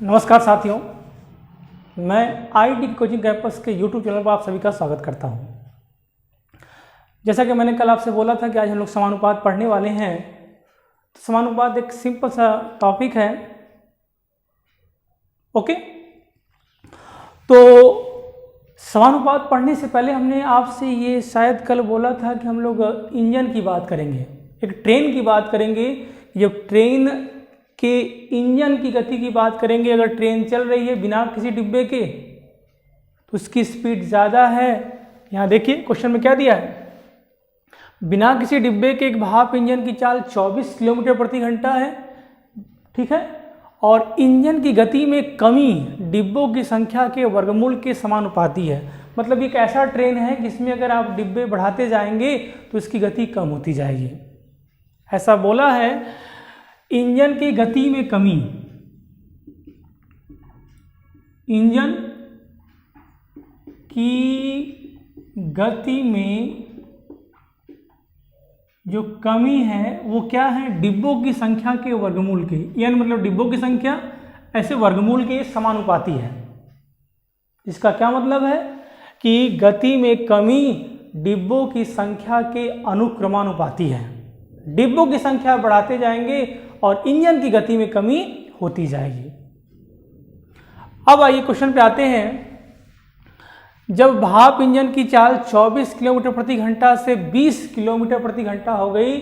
नमस्कार साथियों, मैं आईटी कोचिंग कैंपस के यूट्यूब चैनल पर आप सभी का स्वागत करता हूं। जैसा कि मैंने कल आपसे बोला था कि आज हम लोग समानुपात पढ़ने वाले हैं। तो समानुपात एक सिंपल सा टॉपिक है। ओके, तो समानुपात पढ़ने से पहले हमने आपसे ये शायद कल बोला था कि हम लोग इंजन की बात करेंगे, एक ट्रेन की बात करेंगे। जब ट्रेन के इंजन की गति की बात करेंगे, अगर ट्रेन चल रही है बिना किसी डिब्बे के तो उसकी स्पीड ज़्यादा है। यहाँ देखिए क्वेश्चन में क्या दिया है, बिना किसी डिब्बे के एक भाप इंजन की चाल 24 किलोमीटर प्रति घंटा है, ठीक है, और इंजन की गति में कमी डिब्बों की संख्या के वर्गमूल के समानुपाती है। मतलब एक ऐसा ट्रेन है जिसमें अगर आप डिब्बे बढ़ाते जाएंगे तो इसकी गति कम होती जाएगी। ऐसा बोला है, इंजन की गति में कमी, इंजन की गति में जो कमी है वो क्या है, डिब्बों की संख्या के वर्गमूल के, यानी मतलब डिब्बों की संख्या ऐसे वर्गमूल के समानुपाती है। इसका क्या मतलब है कि गति में कमी डिब्बों की संख्या के अनुक्रमानुपाती है। डिब्बों की संख्या बढ़ाते जाएंगे और इंजन की गति में कमी होती जाएगी। अब आइए क्वेश्चन पे आते हैं। जब भाप इंजन की चाल 24 किलोमीटर प्रति घंटा से 20 किलोमीटर प्रति घंटा हो गई,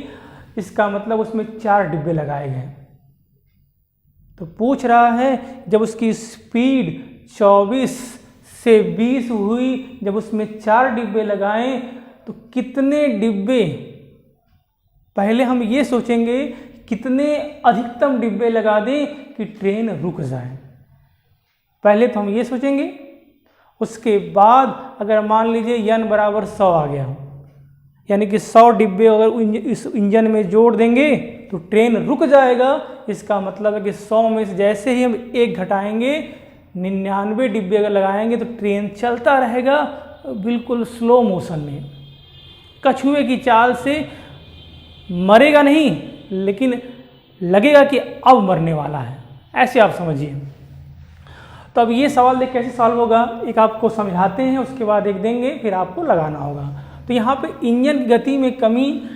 इसका मतलब उसमें 4 डिब्बे लगाए गए। तो पूछ रहा है जब उसकी स्पीड 24 से 20 हुई, जब उसमें 4 डिब्बे लगाएं तो कितने डिब्बे, पहले हम ये सोचेंगे कितने अधिकतम डिब्बे लगा दें कि ट्रेन रुक जाए। पहले तो हम ये सोचेंगे, उसके बाद अगर मान लीजिए n बराबर 100 आ गया, यानी कि 100 डिब्बे अगर इस इंजन में जोड़ देंगे तो ट्रेन रुक जाएगा। इसका मतलब है कि 100 में से जैसे ही हम 1 घटाएंगे, 99 डिब्बे अगर लगाएंगे तो ट्रेन चलता रहेगा बिल्कुल स्लो मोशन में, कछुए की चाल से। मरेगा नहीं, लेकिन लगेगा कि अब मरने वाला है, ऐसे आप समझिए। तो अब ये सवाल देख कैसे सॉल्व होगा, एक आपको समझाते हैं, उसके बाद एक देंगे, फिर आपको लगाना होगा। तो यहाँ पे इंजन की गति में कमी,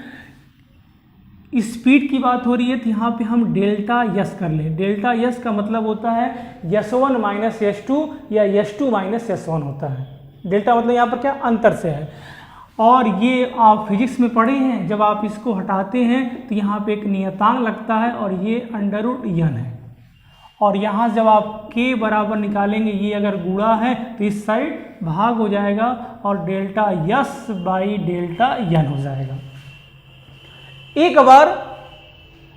स्पीड की बात हो रही है, तो यहाँ पे हम डेल्टा यस कर लें। डेल्टा यस का मतलब होता है S1 माइनस S2 या S2 माइनस S1 होता है। डेल्टा मतलब यहाँ पर क्या, अंतर से है। और ये आप फिजिक्स में पढ़े हैं, जब आप इसको हटाते हैं तो यहाँ पे एक नियतांक लगता है और ये √n है। और यहाँ जब आप k बराबर निकालेंगे, ये अगर गुणा है तो इस साइड भाग हो जाएगा और delta yes by delta n हो जाएगा। एक बार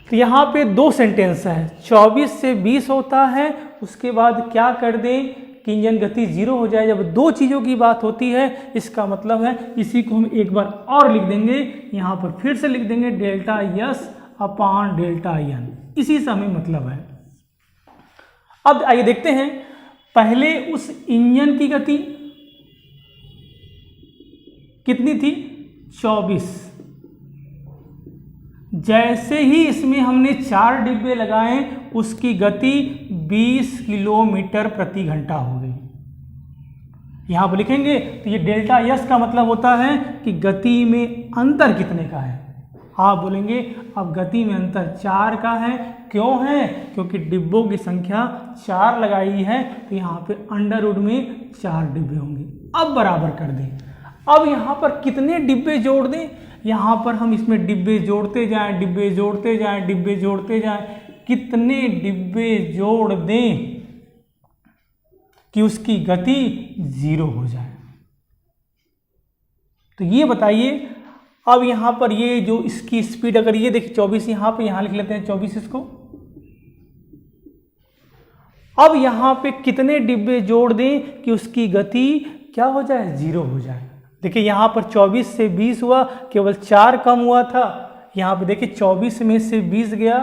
तो यहाँ पे 2 सेंटेंस है, 24 से 20 होता है, उसके बाद क्या कर दें कि इंजन गति 0 हो जाए। जब 2 चीज़ों की बात होती है, इसका मतलब है इसी को हम एक बार और लिख देंगे, यहाँ पर फिर से लिख देंगे delta yes upon delta n, इसी से हमें मतलब है। अब आइए देखते हैं, पहले उस इंजन की गति कितनी थी, 24। जैसे ही इसमें हमने 4 डिब्बे लगाए, उसकी गति 20 किलोमीटर प्रति घंटा हो गई। यहां पर लिखेंगे तो ये डेल्टा यस का मतलब होता है कि गति में अंतर कितने का है। आप बोलेंगे अब गति में अंतर 4 का है, क्यों है, क्योंकि डिब्बों की संख्या 4 लगाई है, तो यहाँ पे √ में 4 डिब्बे होंगे। अब बराबर कर दें। अब यहाँ पर कितने डिब्बे जोड़ दें, यहाँ पर हम इसमें डिब्बे जोड़ते जाएं, डिब्बे जोड़ते जाएं, डिब्बे जोड़ते जाएं। कितने डिब्बे जोड़ दें कि उसकी गति 0 हो जाए, तो ये बताइए। अब यहाँ पर ये जो इसकी स्पीड, अगर ये देखिए 24, यहाँ पे यहाँ लिख लेते हैं 24 इसको। अब यहाँ पे कितने डिब्बे जोड़ दें कि उसकी गति क्या हो जाए, 0 हो जाए। देखिए यहाँ पर 24 से 20 हुआ, केवल 4 कम हुआ था। यहाँ पे देखिए 24 में से 20 गया,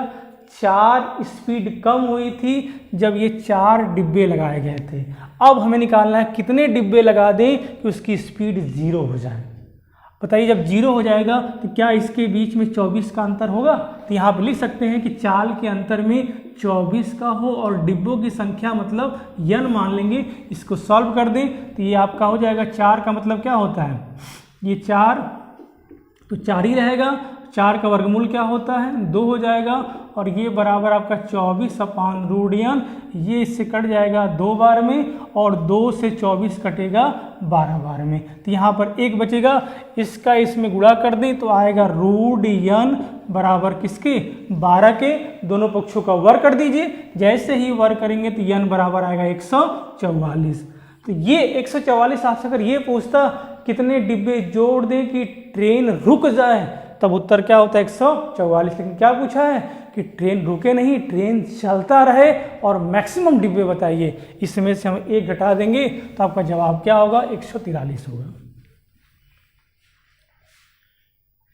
4 स्पीड कम हुई थी जब ये 4 डिब्बे लगाए गए थे। अब हमें निकालना है कितने डिब्बे लगा दें कि उसकी स्पीड 0 हो जाए। बताइए जब 0 हो जाएगा तो क्या इसके बीच में 24 का अंतर होगा? तो यहाँ पर लिख सकते हैं कि चाल के अंतर में 24 का हो और डिब्बों की संख्या मतलब n मान लेंगे। इसको सॉल्व कर दें तो ये आपका हो जाएगा 4 का मतलब क्या होता है, ये 4 तो 4 ही रहेगा। 4 का वर्गमूल क्या होता है 2 हो जाएगा और ये बराबर आपका 24/√n, ये इससे कट जाएगा 2 बार में और 2 से 24 कटेगा 12 बार में। तो यहाँ पर 1 बचेगा, इसका इसमें गुणा कर दें तो आएगा √n बराबर किसके 12 के। दोनों पक्षों का वर्ग कर दीजिए, जैसे ही वर्ग करेंगे तो n बराबर आएगा 144। तो ये 144 आपसे अगर ये पूछता कितने डिब्बे जोड़ दें कि ट्रेन रुक जाए, तब उत्तर क्या होता है 144। लेकिन क्या पूछा है कि ट्रेन रुके नहीं, ट्रेन चलता रहे और मैक्सिमम डिब्बे बताइए। इसमें से हम 1 घटा देंगे तो आपका जवाब क्या होगा 143 होगा।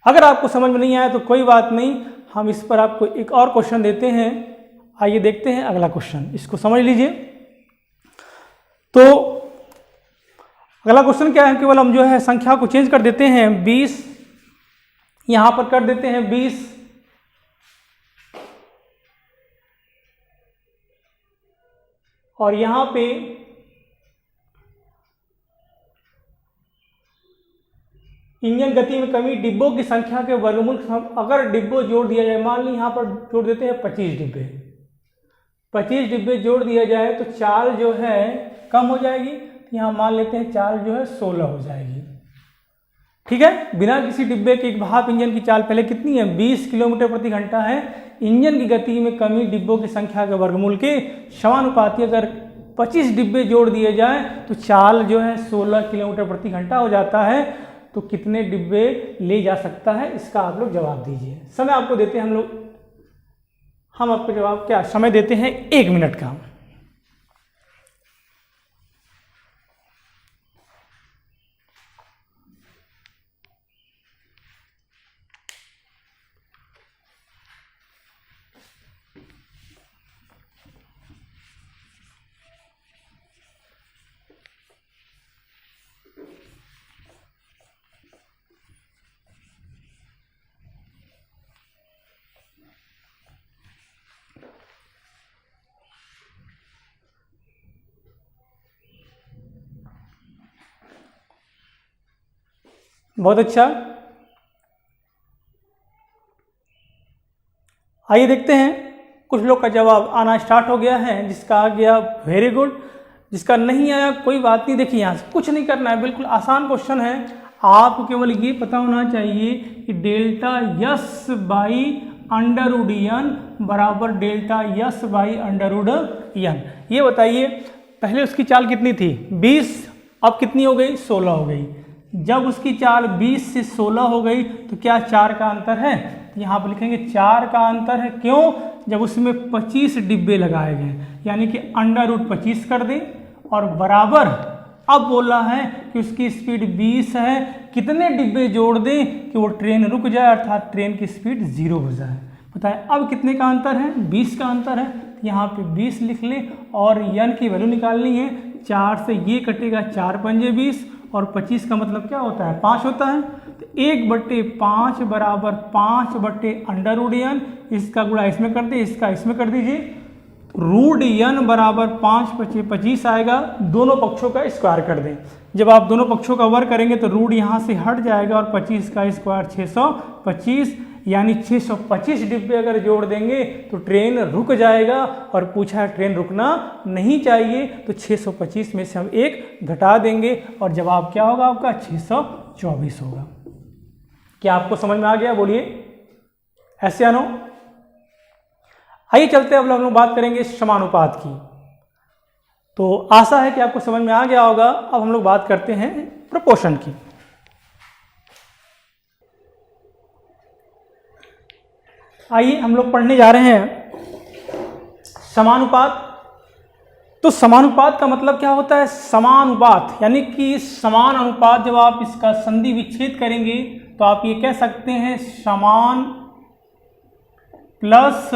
अगर आपको समझ में नहीं आया तो कोई बात नहीं, हम इस पर आपको एक और क्वेश्चन देते हैं। आइए देखते हैं अगला क्वेश्चन, इसको समझ लीजिए। तो अगला क्वेश्चन क्या है, केवल हम जो है संख्या को चेंज कर देते हैं, 20 यहां पर कर देते हैं 20 और यहां पे इंजन गति में कमी डिब्बों की संख्या के वर्गमूल। अगर डिब्बों जोड़ दिया जाए, मान ली यहां पर जोड़ देते हैं 25 डिब्बे, 25 डिब्बे जोड़ दिया जाए तो चाल जो है कम हो जाएगी। यहां मान लेते हैं चाल जो है 16 हो जाएगी, ठीक है। बिना किसी डिब्बे के एक भाप इंजन की चाल पहले कितनी है 20 किलोमीटर प्रति घंटा है। इंजन की गति में कमी डिब्बों की संख्या के वर्गमूल के समानुपाती। अगर 25 डिब्बे जोड़ दिए जाए तो चाल जो है 16 किलोमीटर प्रति घंटा हो जाता है। तो कितने डिब्बे ले जा सकता है, इसका आप लोग जवाब दीजिए। समय आपको देते हैं हम आपको जवाब क्या समय देते हैं 1 मिनट का। बहुत अच्छा, आइए देखते हैं। कुछ लोग का जवाब आना स्टार्ट हो गया है, जिसका आ गया वेरी गुड, जिसका नहीं आया कोई बात नहीं। देखिए यहाँ से कुछ नहीं करना है, बिल्कुल आसान क्वेश्चन है। आपको केवल ये पता होना चाहिए कि डेल्टा यस बाई √n बराबर डेल्टा यस बाई √n। ये बताइए पहले उसकी चाल कितनी थी 20, अब कितनी हो गई 16 हो गई। जब उसकी चाल 20 से 16 हो गई तो क्या 4 का अंतर है, यहाँ पर लिखेंगे 4 का अंतर है। क्यों? जब उसमें 25 डिब्बे लगाए गए, यानी कि √25 कर दें और बराबर अब बोला है कि उसकी स्पीड 20 है, कितने डिब्बे जोड़ दें कि वो ट्रेन रुक जाए, अर्थात ट्रेन की स्पीड 0 हो जाए। बताए अब कितने का अंतर है 20 का अंतर है। तो यहाँ पे 20 लिख लें और n की वैल्यू निकालनी है। 4 से ये कटेगा 4 पंजे 20 और 25 का मतलब क्या होता है 5 होता है। तो 1/5 बराबर 5/√n, इसका गुणा इसमें कर दे, इसका इसमें कर दीजिए। √n बराबर 5 × 25 आएगा। दोनों पक्षों का स्क्वायर कर दें। जब आप दोनों पक्षों का वर्ग करेंगे तो रूट यहाँ से हट जाएगा और 25 का स्क्वायर 625, यानी 625 डिब्बे अगर जोड़ देंगे तो ट्रेन रुक जाएगा। और पूछा है ट्रेन रुकना नहीं चाहिए, तो 625 में से हम 1 घटा देंगे और जवाब क्या होगा आपका 624 होगा। क्या आपको समझ में आ गया? बोलिए ऐसे या नो? आइए चलते हैं, अब हम लोग बात करेंगे समानुपात की। तो आशा है कि आपको समझ में आ गया होगा। अब हम लोग बात करते हैं प्रोपोर्शन की। आइए हम लोग पढ़ने जा रहे हैं समानुपात। तो समानुपात का मतलब क्या होता है? समानुपात यानी कि समान अनुपात। जब आप इसका संधि विच्छेद करेंगे तो आप ये कह सकते हैं समान प्लस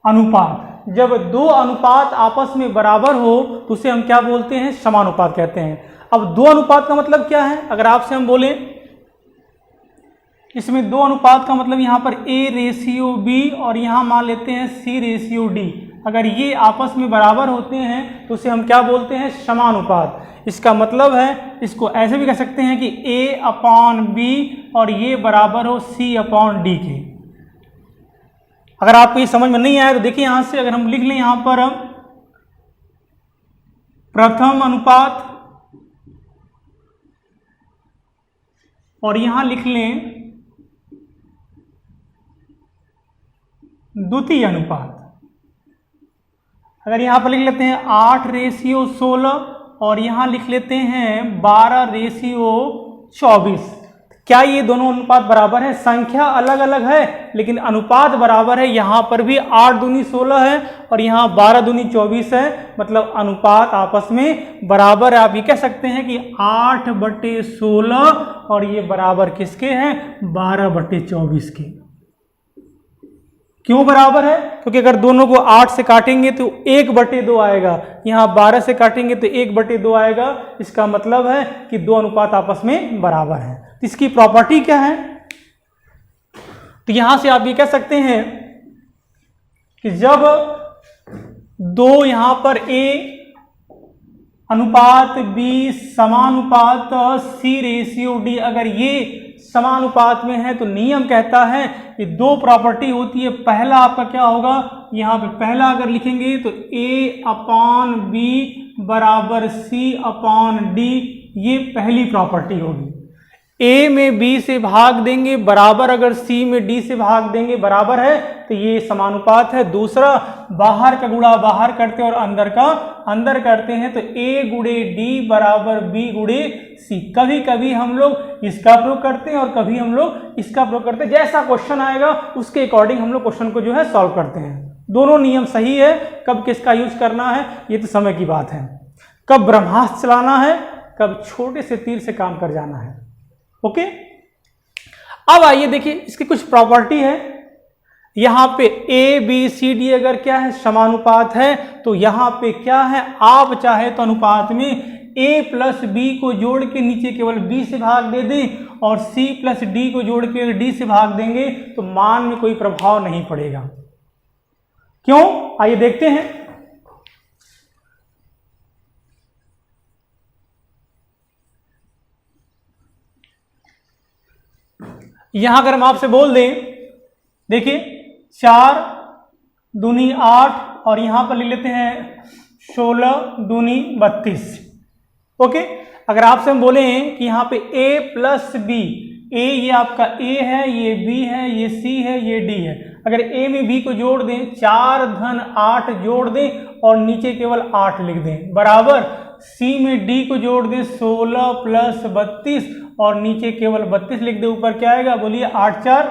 अनुपात। जब दो अनुपात आपस में बराबर हो तो उसे हम क्या बोलते हैं? समानुपात कहते हैं। अब 2 अनुपात का मतलब क्या है? अगर आपसे हम बोले इसमें 2 अनुपात का मतलब यहाँ पर A/B और यहाँ मान लेते हैं C/D। अगर ये आपस में बराबर होते हैं तो उसे हम क्या बोलते हैं? समानुपात। इसका मतलब है, इसको ऐसे भी कह सकते हैं कि A/B और ये बराबर हो C/D के। अगर आपको ये समझ में नहीं आया तो देखिए यहाँ से अगर हम लिख लें यहाँ पर प्रथम अनुपात और यहाँ लिख लें द्वितीय अनुपात। अगर यहाँ पर लिख लेते हैं 8/16 और यहाँ लिख लेते हैं 12/24, क्या ये दोनों अनुपात बराबर है? संख्या अलग अलग है लेकिन अनुपात बराबर है। यहाँ पर भी 8 दूनी 16 है और यहाँ 12 दूनी 24 है, मतलब अनुपात आपस में बराबर है। आप ये कह सकते हैं कि 8/16 और ये बराबर किसके हैं? 12/24 के। क्यों बराबर है? क्योंकि अगर दोनों को 8 से काटेंगे तो 1/2 आएगा, यहाँ 12 से काटेंगे तो 1/2 आएगा। इसका मतलब है कि 2 अनुपात आपस में बराबर हैं। तो इसकी प्रॉपर्टी क्या है? तो यहां से आप ये कह सकते हैं कि जब 2 यहां पर A अनुपात B समानुपात C/D अगर ये समानुपात में है तो नियम कहता है कि 2 प्रॉपर्टी होती है। पहला आपका क्या होगा? यहाँ पे पहला अगर लिखेंगे तो A/B बराबर C/D, ये पहली प्रॉपर्टी होगी। A में B से भाग देंगे बराबर, अगर C में D से भाग देंगे बराबर है तो ये समानुपात है। दूसरा, बाहर का गुणा बाहर करते हैं और अंदर का अंदर करते हैं तो A/D बराबर B/C। कभी कभी हम लोग इसका प्रयोग करते हैं और कभी हम लोग इसका प्रयोग करते हैं। जैसा क्वेश्चन आएगा उसके अकॉर्डिंग हम लोग क्वेश्चन को जो है सॉल्व करते हैं। दोनों नियम सही है। कब किसका यूज करना है ये तो समय की बात है। कब ब्रह्मास्त्र चलाना है, कब छोटे से तीर से काम कर जाना है। ओके, अब आइए देखिए इसकी कुछ प्रॉपर्टी है। यहां पे A/B/C/D अगर क्या है? समानुपात है, तो यहां पे क्या है? आप चाहे तो अनुपात में A+B को जोड़ के नीचे केवल B से भाग दे दें और C+D को जोड़ के D से भाग देंगे तो मान में कोई प्रभाव नहीं पड़ेगा। क्यों? आइए देखते हैं। यहां अगर हम आपसे बोल दें, देखिए 4 दूनी 8 और यहां पर ले लेते हैं 16 दूनी 32। ओके, अगर आपसे हम बोले कि यहाँ पे A+B, A ये आपका A है, ये B है, ये C है, ये D है। अगर A में B को जोड़ दें, 4 धन 8 जोड़ दें और नीचे केवल 8 लिख दें बराबर, C में D को जोड़ दें 16 + 32 और नीचे केवल 32 लिख दे। ऊपर क्या आएगा? बोलिए 8 4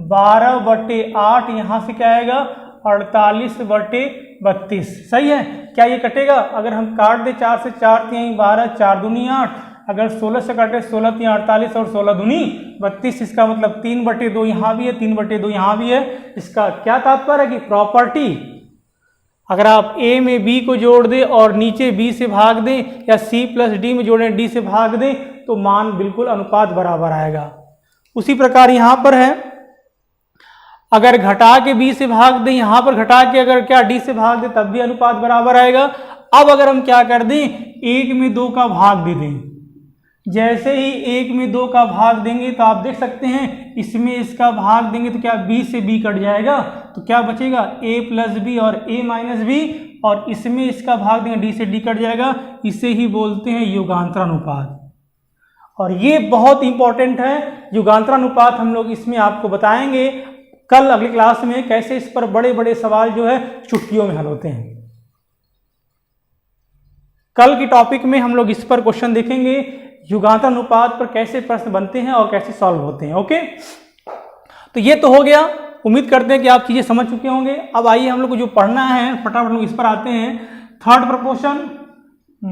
12/8। यहाँ से क्या आएगा? 48/32। सही है। क्या ये कटेगा? अगर हम काट दे 4 से 4 3 12, 4 दूनी 8, अगर 16 से काटे 16 3 48 और 16 दूनी 32। इसका मतलब 3/2 यहाँ भी है, 3/2 यहाँ भी है। इसका क्या तात्पर्य है कि प्रॉपर्टी, अगर आप A में B को जोड़ दें और नीचे B से भाग दें या C+D में जोड़ें D से भाग दें तो मान बिल्कुल अनुपात बराबर आएगा। उसी प्रकार यहां पर है, अगर घटा के B से भाग दें, यहां पर घटा के अगर क्या D से भाग दें तब भी अनुपात बराबर आएगा। अब अगर हम क्या कर दें, 1 में 2 का भाग दे दें, जैसे ही 1 में 2 का भाग देंगे तो आप देख सकते हैं इसमें इसका भाग देंगे तो क्या B से B कट जाएगा, तो क्या बचेगा? A+B और A-B, और इसमें इसका भाग देंगे D से D कट जाएगा। इसे ही बोलते हैं युगांतरानुपात। और ये बहुत इंपॉर्टेंट है युगांतरानुपात। हम लोग इसमें आपको बताएंगे कल अगली क्लास में कैसे इस पर बड़े बड़े सवाल जो है चुटकियों में हल होते हैं। कल की टॉपिक में हम लोग इस पर क्वेश्चन देखेंगे, युगांतरानुपात पर कैसे प्रश्न बनते हैं और कैसे सॉल्व होते हैं। ओके, तो ये तो हो गया। उम्मीद करते हैं कि आप चीजें समझ चुके होंगे। अब आइए हम लोग को जो पढ़ना है फटाफट लोग इस पर आते हैं। थर्ड प्रपोर्शन,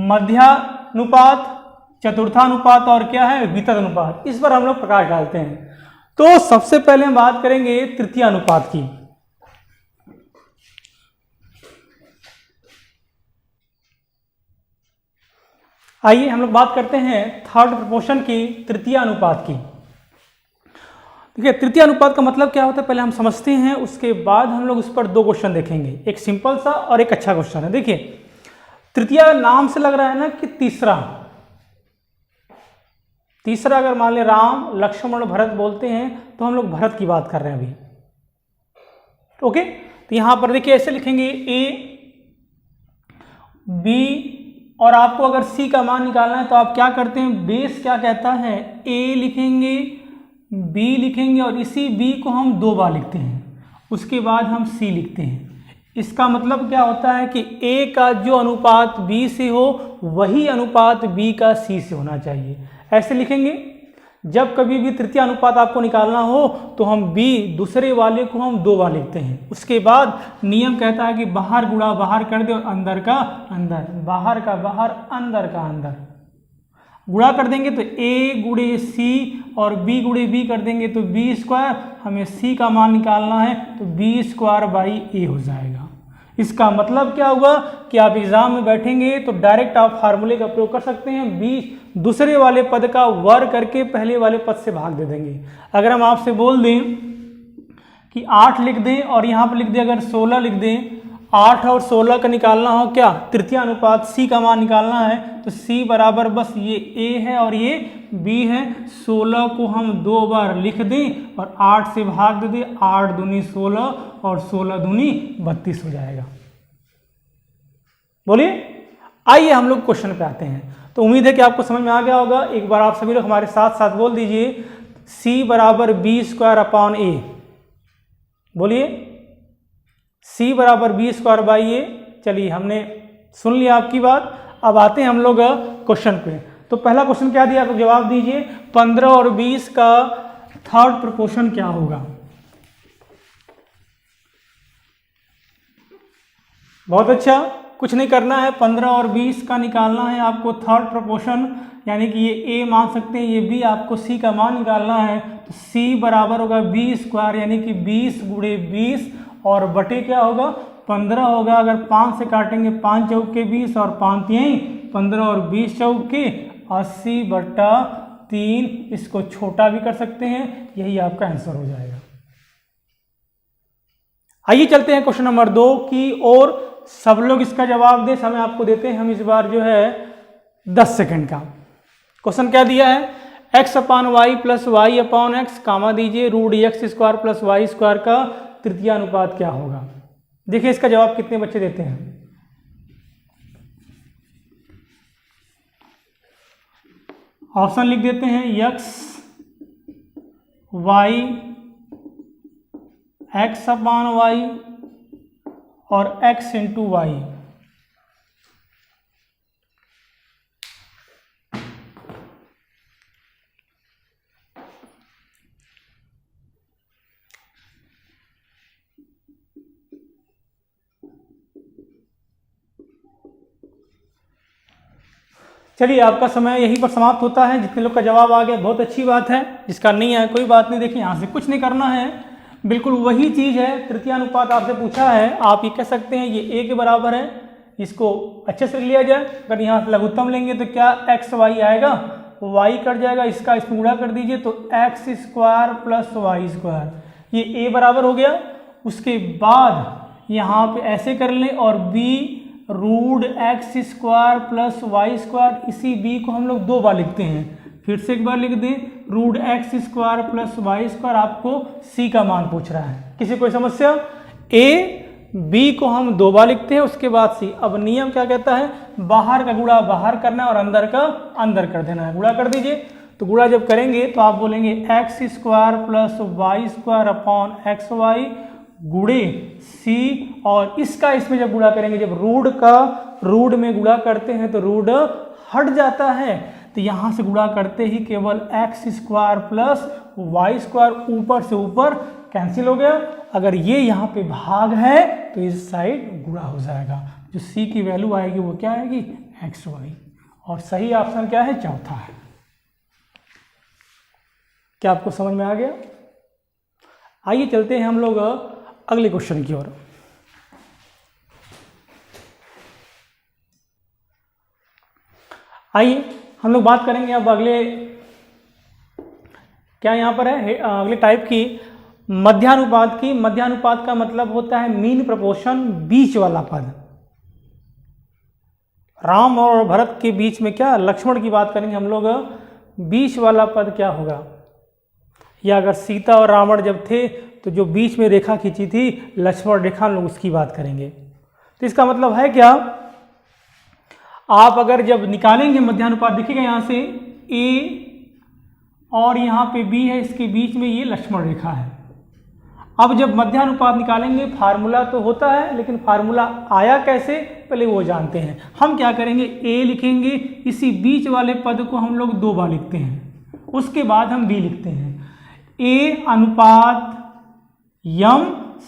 मध्यानुपात, चतुर्थानुपात और क्या है? वितरणानुपात। इस पर हम लोग प्रकाश डालते हैं। तो सबसे पहले हम बात करेंगे तृतीय अनुपात की। आइए हम लोग बात करते हैं थर्ड प्रपोर्शन की, तृतीय अनुपात की। देखिए तृतीय अनुपात का मतलब क्या होता है पहले हम समझते हैं, उसके बाद हम लोग उस पर दो क्वेश्चन देखेंगे, एक सिंपल सा और एक अच्छा क्वेश्चन है। देखिए तृतीय नाम से लग रहा है ना कि तीसरा, अगर मान ले राम लक्ष्मण भरत बोलते हैं तो हम लोग भरत की बात कर रहे हैं अभी। ओके, तो यहां पर देखिए ऐसे लिखेंगे ए बी, और आपको अगर सी का मान निकालना है तो आप क्या करते हैं, बेस क्या कहता है, ए लिखेंगे बी लिखेंगे और इसी बी को हम दो बार लिखते हैं, उसके बाद हम सी लिखते हैं। इसका मतलब क्या होता है कि ए का जो अनुपात बी से हो वही अनुपात बी का सी से होना चाहिए। ऐसे लिखेंगे, जब कभी भी तृतीय अनुपात आपको निकालना हो तो हम बी दूसरे वाले को हम दो बार लिखते हैं। उसके बाद नियम कहता है कि बाहर गुणा बाहर कर दे और अंदर का अंदर, बाहर का बाहर अंदर का अंदर गुणा कर देंगे तो a गुणे सी और b गुणे b कर देंगे तो b स्क्वायर, हमें c का मान निकालना है तो b स्क्वायर बाई a हो जाएगा। इसका मतलब क्या हुआ कि आप एग्जाम में बैठेंगे तो डायरेक्ट आप फार्मूले का प्रयोग कर सकते हैं, b दूसरे वाले पद का वर्ग करके पहले वाले पद से भाग दे देंगे। अगर हम आपसे बोल दें कि 8 लिख दें और यहाँ पर लिख दें अगर 16 लिख दें, 8 और 16 का निकालना हो क्या, तृतीय अनुपात सी का मान निकालना है तो सी बराबर बस ये ए है और ये बी है। 16 को हम दो बार लिख दें और 8 से भाग दे दें, 8 दूनी 16 और 16 दूनी 32 हो जाएगा। बोलिए, आइए हम लोग क्वेश्चन पे आते हैं। तो उम्मीद है कि आपको समझ में आ गया होगा। एक बार आप सभी लोग हमारे साथ साथ बोल दीजिए, सी बराबर बी स्क्वायर अपॉन ए। बोलिए, c बराबर बी स्क्वायर बाई ए। चलिए हमने सुन लिया आपकी बात, अब आते हैं हम लोग क्वेश्चन पे। तो पहला क्वेश्चन क्या दिया, आप जवाब दीजिए, 15 और 20 का थर्ड प्रपोर्शन क्या होगा। बहुत अच्छा, कुछ नहीं करना है, 15 और 20 का निकालना है आपको थर्ड प्रपोर्शन, यानी कि ये a मान सकते हैं, ये b, आपको c का मान निकालना है तो c बराबर होगा बी स्क्वायर यानी कि 20 गुणे 20 और बटे क्या होगा 15 होगा। अगर 5 से काटेंगे 5 चौके 20 और 5 यहीं 15 और 20 चौके 80/3, इसको छोटा भी कर सकते हैं, यही आपका आंसर हो जाएगा। आइए चलते हैं क्वेश्चन नंबर 2 की ओर। सब लोग इसका जवाब दें, समय आपको देते हैं हम इस बार जो है 10 सेकंड का। क्वेश्चन क्या दिया है, x upon y plus y upon x, comma दीजिए, root x square plus Y square का तृतीय अनुपात क्या होगा। देखिए इसका जवाब कितने बच्चे देते हैं। ऑप्शन लिख देते हैं, x Y, x upon y और x इंटू वाई। चलिए आपका समय यहीं पर समाप्त होता है। जितने लोग का जवाब आ गया बहुत अच्छी बात है, जिसका नहीं है कोई बात नहीं। देखिए यहाँ से कुछ नहीं करना है, बिल्कुल वही चीज़ है, तृतीय अनुपात आपसे पूछा है, आप ये कह सकते हैं ये a के बराबर है, इसको अच्छे से लिया जाए। अगर यहाँ से लघुत्तम लेंगे तो क्या एक्स वाई आएगा, y कट जाएगा, इसका इसमें गुणा कर दीजिए तो X square plus Y square, ये a बराबर हो गया। उसके बाद यहाँ पे ऐसे कर लें और b root x square plus Y square, इसी b को हम लोग दो बार लिखते हैं, फिर से एक बार लिख दें, root x square plus Y square. आपको c का मान पूछ रहा है, किसी कोई समस्या। a b को हम दो बार लिखते हैं, उसके बाद c। अब नियम क्या कहता है, बाहर का गुणा बाहर करना है और अंदर का अंदर कर देना है। गुणा कर दीजिए, तो गुणा जब करेंगे तो आप बोलेंगे X square plus Y square upon X Y गुणे c, और इसका इसमें जब गुणा करेंगे, जब रूट का रूट में गुणा करते हैं तो रूट हट जाता है, तो यहाँ से गुणा करते ही केवल X square plus Y square ऊपर से ऊपर कैंसिल हो गया। अगर ये यहाँ पे भाग है तो इस साइड गुणा हो जाएगा, जो c की वैल्यू आएगी वो क्या आएगी, एक्स वाई, और सही ऑप्शन क्या है, चौथा है। क्या आपको समझ में आ गया। आइए चलते हैं हम लोग अगले क्वेश्चन की ओर। आइए हम लोग बात करेंगे अब अगले, क्या यहाँ पर है अगले टाइप की, मध्यानुपात की। मध्यानुपात का मतलब होता है मीन प्रपोर्शन, बीच वाला पद। राम और भरत के बीच में, क्या लक्ष्मण की बात करेंगे हम लोग, बीच वाला पद क्या होगा। या अगर सीता और रावण जब थे तो जो बीच में रेखा खींची थी लक्ष्मण रेखा, हम लोग उसकी बात करेंगे। तो इसका मतलब है क्या, आप अगर जब निकालेंगे मध्यानुपात, देखिएगा यहाँ से ए और यहाँ पे बी है, इसके बीच में ये लक्ष्मण रेखा है। अब जब मध्यानुपात निकालेंगे फार्मूला तो होता है, लेकिन फार्मूला आया कैसे पहले वो जानते हैं। हम क्या करेंगे, ए लिखेंगे, इसी बीच वाले पद को हम लोग 2 बार लिखते हैं, उसके बाद हम बी लिखते हैं। ए अनुपात यम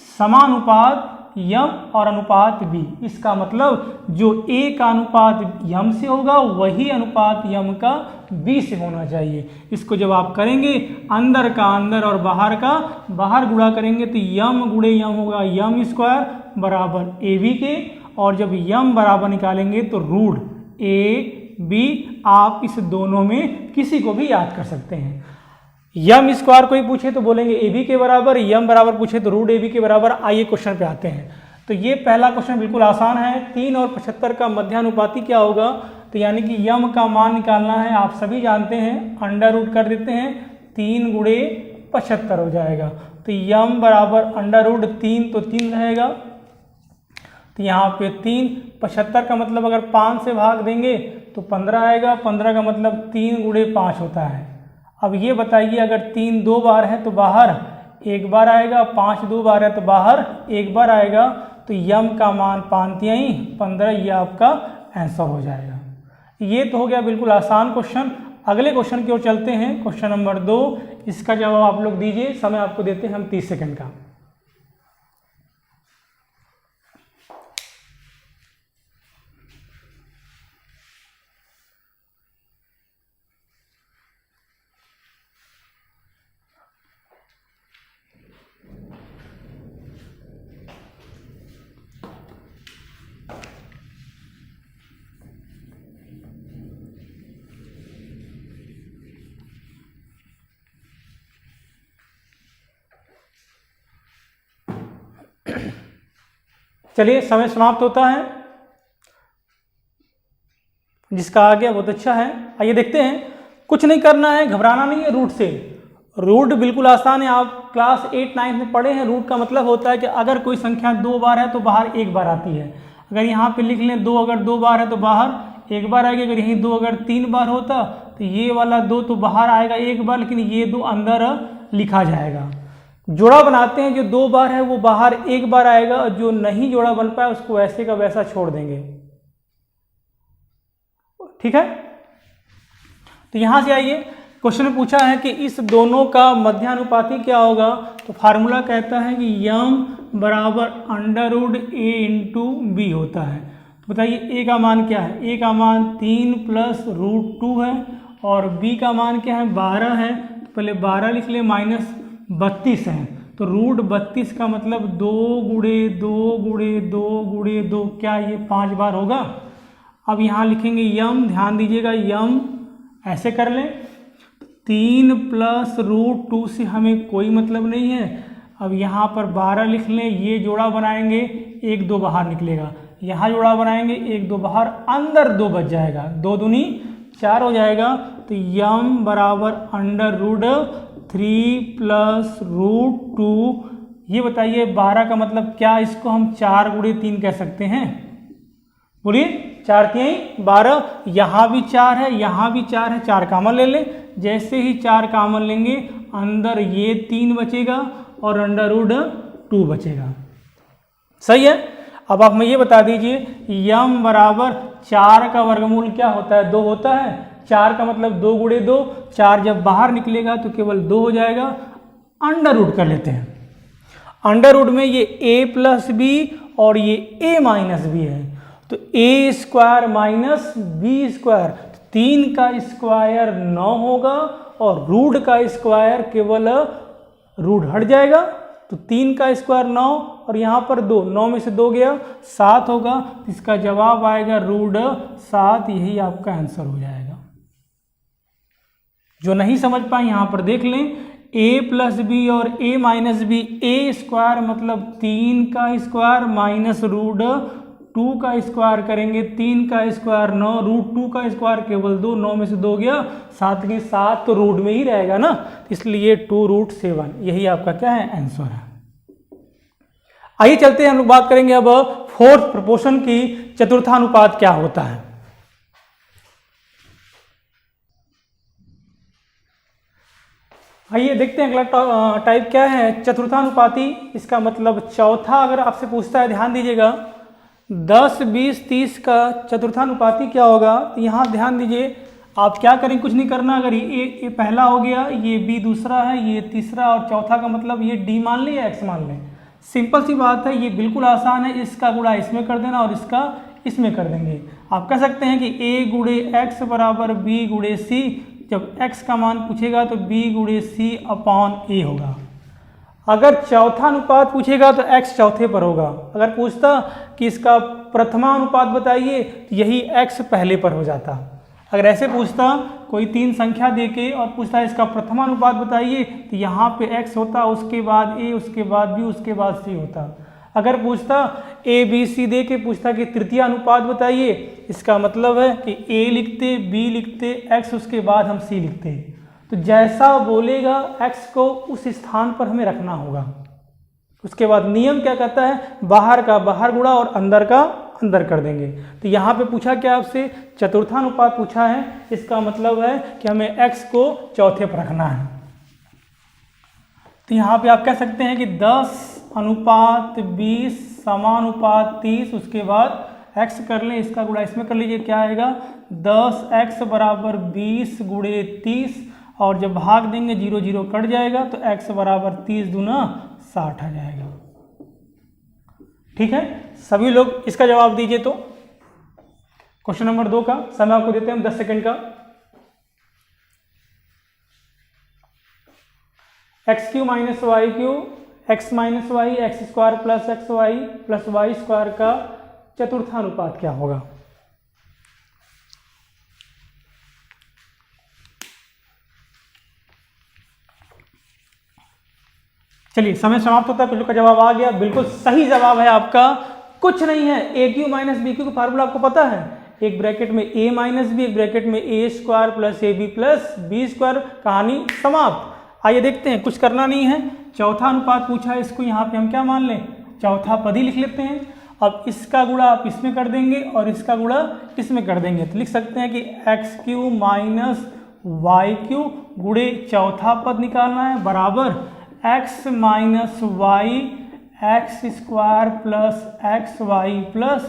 समानुपात यम और अनुपात बी। इसका मतलब जो ए का अनुपात यम से होगा वही अनुपात यम का बी से होना चाहिए। इसको जब आप करेंगे अंदर का अंदर और बाहर का बाहर गुणा करेंगे तो यम गुणे यम होगा यम स्क्वायर बराबर ए बी के, और जब यम बराबर निकालेंगे तो रूट ए बी। आप इस दोनों में किसी को भी याद कर सकते हैं। यम स्क्वायर कोई पूछे तो बोलेंगे ए बी के बराबर, यम बराबर पूछे तो रूट ए बी के बराबर। आइए क्वेश्चन पे आते हैं। तो ये पहला क्वेश्चन बिल्कुल आसान है, 3 और 75 का मध्यानुपाती क्या होगा। तो यानी कि यम का मान निकालना है, आप सभी जानते हैं, अंडर रूट कर देते हैं, 3 गुणे 75 हो जाएगा। तो यम बराबर अंडर रूट 3 तो 3 रहेगा, तो यहाँ पे 3, 75 का मतलब अगर 5 से भाग देंगे तो 15 आएगा, 15 का मतलब 3 गुणे 5 होता है। अब ये बताइए अगर 3 2 बार है तो बाहर 1 बार आएगा, 5 2 बार है तो बाहर 1 बार आएगा। तो यम का मान 5 तिहाई 15, ये आपका आंसर हो जाएगा। ये तो हो गया बिल्कुल आसान क्वेश्चन। अगले क्वेश्चन की ओर चलते हैं, क्वेश्चन नंबर 2। इसका जवाब आप लोग दीजिए, समय आपको देते हैं हम 30 सेकंड का। चलिए समय समाप्त होता है, जिसका आ गया बहुत अच्छा है। आइए देखते हैं, कुछ नहीं करना है, घबराना नहीं है रूट से। रूट बिल्कुल आसान है, आप क्लास 8 9 में पढ़े हैं। रूट का मतलब होता है कि अगर कोई संख्या 2 बार है तो बाहर 1 बार आती है। अगर यहाँ पे लिख लें 2, अगर 2 बार है तो बाहर 1 बार आएगी। अगर यहीं 2 अगर 3 बार होता तो ये वाला 2 तो बाहर आएगा 1 बार, लेकिन ये 2 अंदर लिखा जाएगा। जोड़ा बनाते हैं, जो 2 बार है वो बाहर 1 बार आएगा, और जो नहीं जोड़ा बन पाया उसको वैसे का वैसा छोड़ देंगे। ठीक है, तो यहां से आइए, क्वेश्चन में पूछा है कि इस दोनों का मध्यानुपाती क्या होगा। तो फार्मूला कहता है कि यम बराबर अंडर रूट ए इंटू बी होता है। तो बताइए ए का मान क्या है। ए का मान 3 प्लस रूट 2 है, और बी का मान क्या है 12 है। तो पहले 12 लिख ले, माइनस 32 है। तो रूट 32 का मतलब 2 गुणे 2 गुणे 2 गुणे 2, क्या ये 5 बार होगा। अब यहाँ लिखेंगे यम, ध्यान दीजिएगा यम ऐसे कर लें। 3 प्लस रूट 2 से हमें कोई मतलब नहीं है। अब यहाँ पर 12 लिख लें, ये जोड़ा बनाएंगे, 1 2 बाहर निकलेगा। यहाँ जोड़ा बनाएंगे, 1 2 बाहर, अंदर 2 बच जाएगा, 2 दूनी 4 हो जाएगा। तो यम बराबर अंडर रूट 3 प्लस रूट 2। ये बताइए 12 का मतलब क्या, इसको हम 4 गुणे 3 कह सकते हैं। बोलिए 4 तिहाई 12, यहाँ भी 4 है, यहाँ भी 4 है, 4 कामन ले लें। जैसे ही 4 कामन लेंगे, अंदर ये 3 बचेगा और अंडर रूट 2 बचेगा। सही है। अब आप हमें ये बता दीजिए, यम बराबर 4 का वर्गमूल क्या होता है, 2 होता है। 4 का मतलब 2 गुणे 2, 4 जब बाहर निकलेगा तो केवल 2 हो जाएगा। अंडर रूट कर लेते हैं। अंडर रूट में ये a प्लस बी और ये a माइनस बी है, तो a square minus B square, 3 का स्क्वायर 9 होगा और रूट का स्क्वायर केवल रूट हट जाएगा तो 3 का स्क्वायर 9 और यहाँ पर 2, 9 में से 2 गया 7 होगा, तो इसका जवाब आएगा √7। यही आपका आंसर हो जाएगा। जो नहीं समझ पाए यहाँ पर देख लें, a प्लस बी और a minus B, a square मतलब 3 का स्क्वायर माइनस √2 का स्क्वायर करेंगे, 3 का स्क्वायर 9, √2 का स्क्वायर केवल 2, 9 में से 2 गया 7 के 7, तो रूट में ही रहेगा ना, इसलिए 2√7 यही आपका क्या है आंसर है। आइए चलते हैं, हम लोग बात करेंगे अब फोर्थ प्रोपोर्शन की, चतुर्थानुपात क्या होता है। आइए देखते हैं अगला टाइप क्या है, चतुर्थानुपाती। इसका मतलब चौथा अगर आपसे पूछता है, ध्यान दीजिएगा, 10, 20, 30 का चतुर्थानुपाती क्या होगा। तो यहाँ ध्यान दीजिए, आप क्या करें, कुछ नहीं करना। अगर ये पहला हो गया, ये बी दूसरा है, ये तीसरा और चौथा का मतलब ये डी मान लें या एक्स मान लें। सिंपल सी बात है, ये बिल्कुल आसान है। इसका गुणा इसमें कर देना और इसका इसमें कर देंगे। आप कह सकते हैं कि a गुणे एक्स बराबर b गुणे सी। जब x का मान पूछेगा तो b गुणे सी अपॉन a होगा। अगर चौथा अनुपात पूछेगा तो x चौथे पर होगा। अगर पूछता कि इसका प्रथमा अनुपात बताइए तो यही x पहले पर हो जाता। अगर ऐसे पूछता कोई 3 संख्या देके और पूछता है इसका प्रथमा अनुपात बताइए तो यहाँ पे x होता, उसके बाद a, उसके बाद b, उसके बाद c होता। अगर पूछता a b c दे के पूछता कि तृतीय अनुपात बताइए, इसका मतलब है कि a लिखते, b लिखते, x उसके बाद हम c लिखते। तो जैसा बोलेगा x को उस स्थान पर हमें रखना होगा। उसके बाद नियम क्या कहता है, बाहर का बाहर गुणा और अंदर का अंदर कर देंगे। तो यहाँ पे पूछा क्या आपसे, चतुर्थानुपात पूछा है, इसका मतलब है कि हमें x को चौथे पर रखना है। तो यहाँ पे आप कह सकते हैं कि 10:20 समानुपात 30, उसके बाद x कर लें, इसका गुणा इसमें कर लीजिए, क्या आएगा 10x बराबर 20 गुणे 30, और जब भाग देंगे 0 0 कट जाएगा तो x बराबर 30 दूना 60 आ जाएगा। ठीक है, सभी लोग इसका जवाब दीजिए। तो क्वेश्चन नंबर 2 का समय आपको देते हैं हम 10 सेकंड का। x³ minus y³ x minus Y X square plus X Y plus Y square का चतुर्थानुपात क्या होगा। चलिए समय समाप्त होता है, कुछ का जवाब आ गया, बिल्कुल सही जवाब है आपका, कुछ नहीं है। a³ माइनस b³ का फार्मूला आपको पता है, एक ब्रैकेट में a माइनस बी, एक ब्रैकेट में a square plus ab plus b square, कहानी समाप्त। आइए देखते हैं, कुछ करना नहीं है। चौथा अनुपात पूछा है, इसको यहाँ पे हम क्या मान लें, चौथा पद ही लिख लेते हैं। अब इसका गुणा आप इसमें कर देंगे और इसका गुणा इसमें कर देंगे, तो लिख सकते हैं कि x³ माइनस y³ गुणे चौथा पद निकालना है बराबर x minus Y X square plus X Y plus,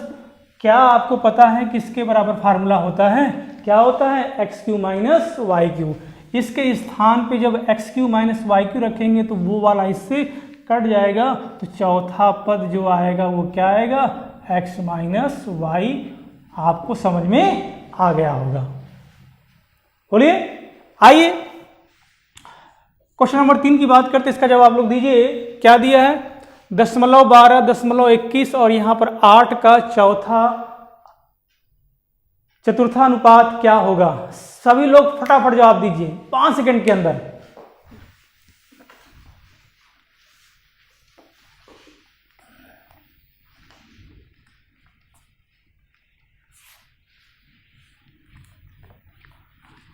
क्या आपको पता है किसके बराबर फार्मूला होता है, क्या होता है x³ माइनस y³। इसके स्थान पे जब x³ माइनस y³ रखेंगे तो वो वाला इससे कट जाएगा, तो चौथा पद जो आएगा वो क्या आएगा, x माइनस वाई। आपको समझ में आ गया होगा, बोलिए। आइए क्वेश्चन नंबर 3 की बात करते, इसका जवाब लोग दीजिए। क्या दिया है, 10.12, 10.21 और यहाँ पर 8 का चतुर्थानुपात क्या होगा। सभी लोग फटाफट जवाब दीजिए 5 सेकंड के अंदर।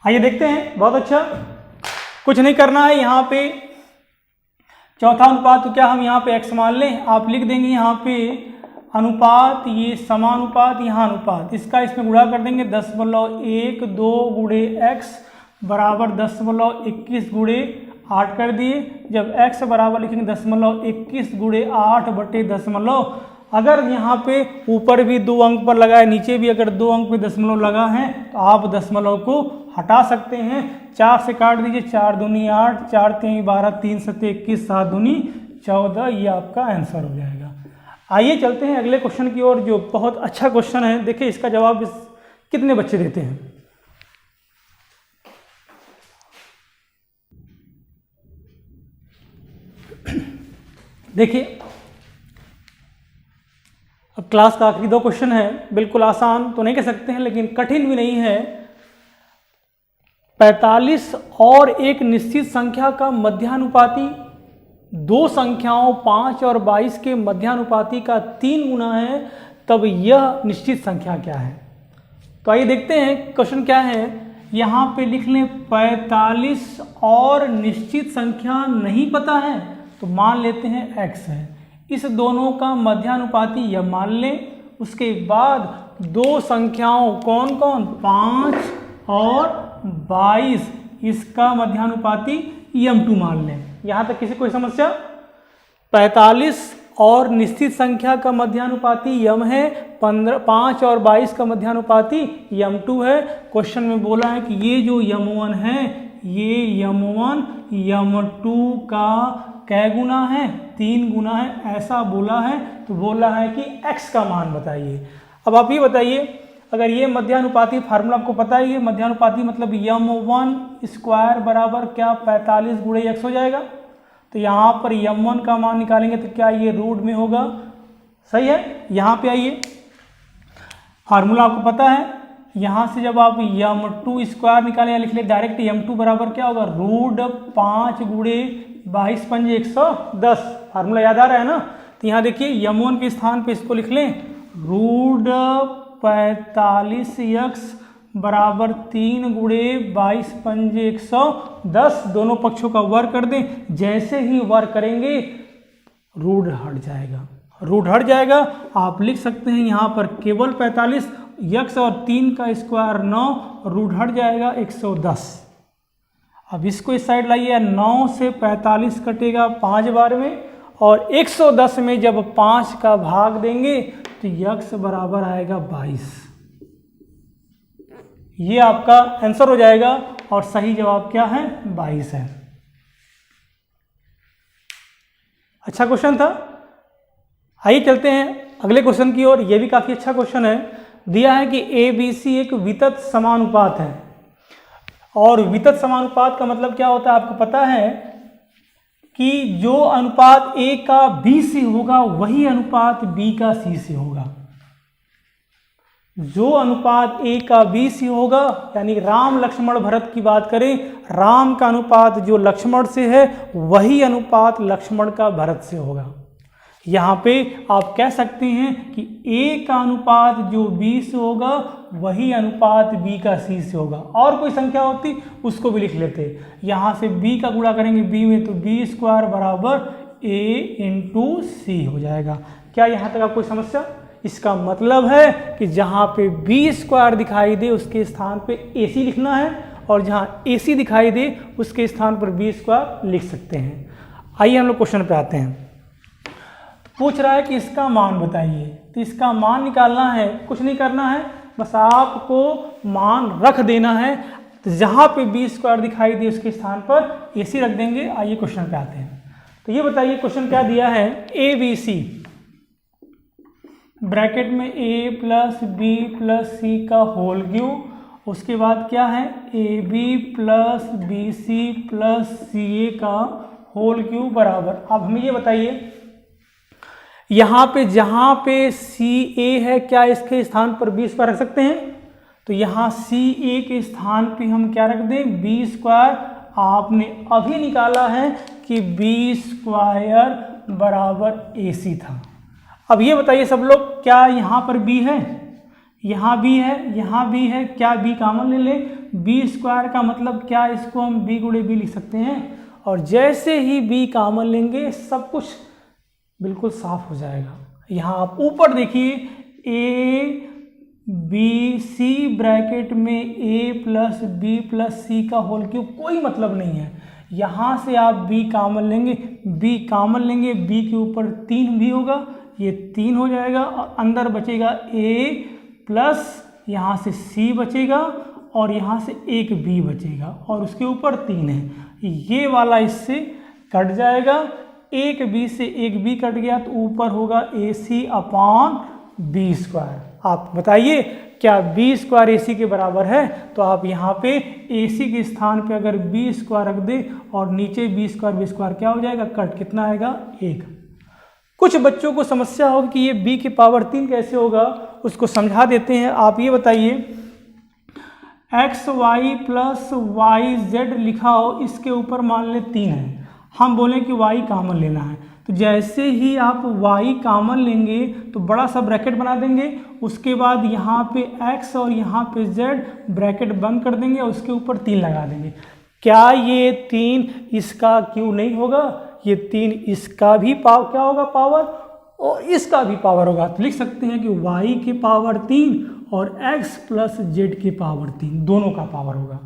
आइए देखते हैं, बहुत अच्छा, कुछ नहीं करना है। यहाँ पे चौथा अनुपात तो क्या हम यहाँ पे x मान लें, आप लिख देंगे यहाँ पे अनुपात, ये समानुपात, यहाँ अनुपात, इसका इसमें गुणा कर देंगे 10.12 गुणे x बराबर 10.21 गुणे 8 कर दिए। जब x बराबर लिखेंगे 10.21 गुणे 8 बटे 10, अगर यहाँ पे ऊपर भी 2 अंक पर लगा है, नीचे भी अगर 2 अंक पे दशमलव लगा है तो आप दशमलव को हटा सकते हैं। 4 से काट दीजिए, 4 दूनी 8, 4 3 12, 3 7 21, 7 दूनी 14, ये आपका आंसर हो जाएगा। आइए चलते हैं अगले क्वेश्चन की ओर, जो बहुत अच्छा क्वेश्चन है। देखिए इसका जवाब कितने बच्चे देते हैं। देखिए अब क्लास का आखिरी 2 क्वेश्चन है, बिल्कुल आसान तो नहीं कह सकते हैं लेकिन कठिन भी नहीं है। 45 और एक निश्चित संख्या का मध्यानुपाती 2 संख्याओं 5 और 22 के मध्यानुपाती का 3 गुना है, तब यह निश्चित संख्या क्या है। तो आइए देखते हैं क्वेश्चन क्या है। यहाँ पे लिख लें 45 और निश्चित संख्या नहीं पता है तो मान लेते हैं x है। इस दोनों का मध्यानुपाती यह मान लें। उसके बाद 2 संख्याओं कौन कौन 5 और 22, इसका मध्यानुपाती m2 मान लें। यहाँ तक किसी कोई समस्या। 45 और निश्चित संख्या का मध्यानुपाती m है, 5 और 22 का मध्यानुपाती m2 है। क्वेश्चन में बोला है कि ये जो m1 है ये m1 m2 का कै गुना है, 3 गुना है, ऐसा बोला है। तो बोला है कि x का मान बताइए। अब आप ये बताइए, अगर ये मध्यानुपाती फार्मूला आपको पता है, ये मध्यानुपाती मतलब m1 स्क्वायर बराबर क्या 45 गुणे x हो जाएगा। तो यहाँ पर m1 का मान निकालेंगे तो क्या ये रूट में होगा, सही है। यहाँ पे आइए, फार्मूला आपको पता है, यहाँ से जब आप m2 स्क्वायर निकालें, लिख ले डायरेक्ट m2 बराबर क्या होगा रूट 5 गुणे 22 पंजे 110। फार्मूला याद आ रहा है ना। तो यहाँ देखिए m1 के स्थान पे इसको लिख लें रूट 45x बराबर 3 गुणे 22 पंजे 110, दोनों पक्षों का वर्ग कर दें। जैसे ही वर्ग करेंगे रूट हट जाएगा, रूट हट जाएगा। आप लिख सकते हैं यहाँ पर केवल 45, x और 3 का स्क्वायर 9, रूट हट जाएगा 110। अब इसको इस साइड लाइए, 9 से 45 कटेगा 5 बार में, और 110 में जब 5 का भाग देंगे तो x बराबर आएगा 22। ये आपका आंसर हो जाएगा और सही जवाब क्या है 22 है। अच्छा क्वेश्चन था। आइए चलते हैं अगले क्वेश्चन की ओर। यह भी काफी अच्छा क्वेश्चन है। दिया है कि ABC एक वितत समानुपात है, और वितत समानुपात का मतलब क्या होता है आपको पता है कि जो अनुपात A का B से होगा वही अनुपात B का C से होगा। जो अनुपात A का B से होगा, यानी राम लक्ष्मण भरत की बात करें, राम का अनुपात जो लक्ष्मण से है वही अनुपात लक्ष्मण का भरत से होगा। यहाँ पे आप कह सकते हैं कि A का अनुपात जो B से होगा वही अनुपात B का C से होगा। और कोई संख्या होती उसको भी लिख लेते। यहाँ से B का गुणा करेंगे B में तो B स्क्वायर बराबर A इंटू C हो जाएगा। क्या यहाँ तक आप कोई समस्या। इसका मतलब है कि जहाँ पे B स्क्वायर दिखाई दे उसके स्थान पे AC लिखना है, और जहाँ AC दिखाई दे उसके स्थान पर B स्क्वायर लिख सकते हैं। आइए हम लोग क्वेश्चन पे आते हैं। पूछ रहा है कि इसका मान बताइए। तो इसका मान निकालना है, कुछ नहीं करना है, बस आपको मान रख देना है। तो जहाँ पे B स्क्वायर दिखाई दे उसके स्थान पर AC रख देंगे। आइए क्वेश्चन पे आते हैं। तो ये बताइए क्वेश्चन क्या दिया है। ABC ब्रैकेट में A plus B plus C का होल क्यूब, उसके बाद क्या है AB plus BC plus CA का होल क्यूब बराबर। अब हमें ये बताइए यहाँ पे जहाँ पे CA है क्या इसके स्थान पर B स्क्वायर रख सकते हैं। तो यहाँ CA के स्थान पे हम क्या रख दें B स्क्वायर। आपने अभी निकाला है कि B स्क्वायर बराबर AC था। अब ये बताइए सब लोग, क्या यहाँ पर B है, यहाँ B है, यहाँ B है, क्या B कॉमन ले लें। B स्क्वायर का मतलब क्या, इसको हम B गुणे B लिख सकते हैं। और जैसे ही B कॉमन लेंगे सब कुछ बिल्कुल साफ हो जाएगा। यहाँ आप ऊपर देखिए ABC ब्रैकेट में A plus B plus C का होल क्यूब, कोई मतलब नहीं है। यहाँ से आप B कॉमन लेंगे, B कॉमन लेंगे, B के ऊपर 3 भी होगा, ये 3 हो जाएगा, और अंदर बचेगा A प्लस यहाँ से C बचेगा, और यहाँ से एक B बचेगा, और उसके ऊपर 3 है। ये वाला इससे कट जाएगा, एक B से एक B कट गया तो ऊपर होगा AC अपॉन B स्क्वायर। आप बताइए क्या B स्क्वायर AC के बराबर है। तो आप यहाँ पे AC के स्थान पे अगर B स्क्वायर रख दे और नीचे B स्क्वायर क्या हो जाएगा, कट कितना आएगा 1। कुछ बच्चों को समस्या होगी कि ये b की पावर 3 कैसे होगा, उसको समझा देते हैं। आप ये बताइए xy प्लस yz लिखा हो, इसके ऊपर मान ले 3 है, हम बोलें कि y कॉमन लेना है, तो जैसे ही आप y कॉमन लेंगे तो बड़ा सा ब्रैकेट बना देंगे, उसके बाद यहाँ पे x और यहाँ पे z ब्रैकेट बंद कर देंगे और उसके ऊपर 3 लगा देंगे। क्या ये 3 इसका क्यों नहीं होगा? ये 3 इसका भी क्या होगा पावर, और इसका भी पावर होगा। तो लिख सकते हैं कि y की पावर 3 और x प्लस z की पावर 3 दोनों का पावर होगा।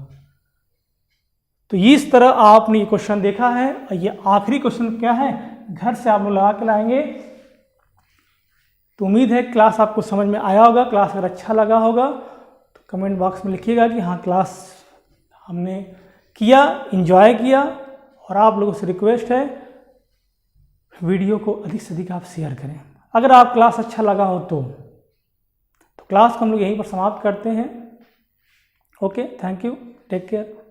तो इस तरह आपने ये क्वेश्चन देखा है। और ये आखिरी क्वेश्चन क्या है, घर से आप लोग लगा के लाएंगे। तो उम्मीद है क्लास आपको समझ में आया होगा। क्लास अगर अच्छा लगा होगा तो कमेंट बॉक्स में लिखिएगा कि हाँ क्लास हमने किया, एंजॉय किया। और आप लोगों से रिक्वेस्ट है वीडियो को अधिक से अधिक आप शेयर करें। अगर आप क्लास अच्छा लगा हो तो क्लास को हम लोग यहीं पर समाप्त करते हैं। Okay, thank you, take care.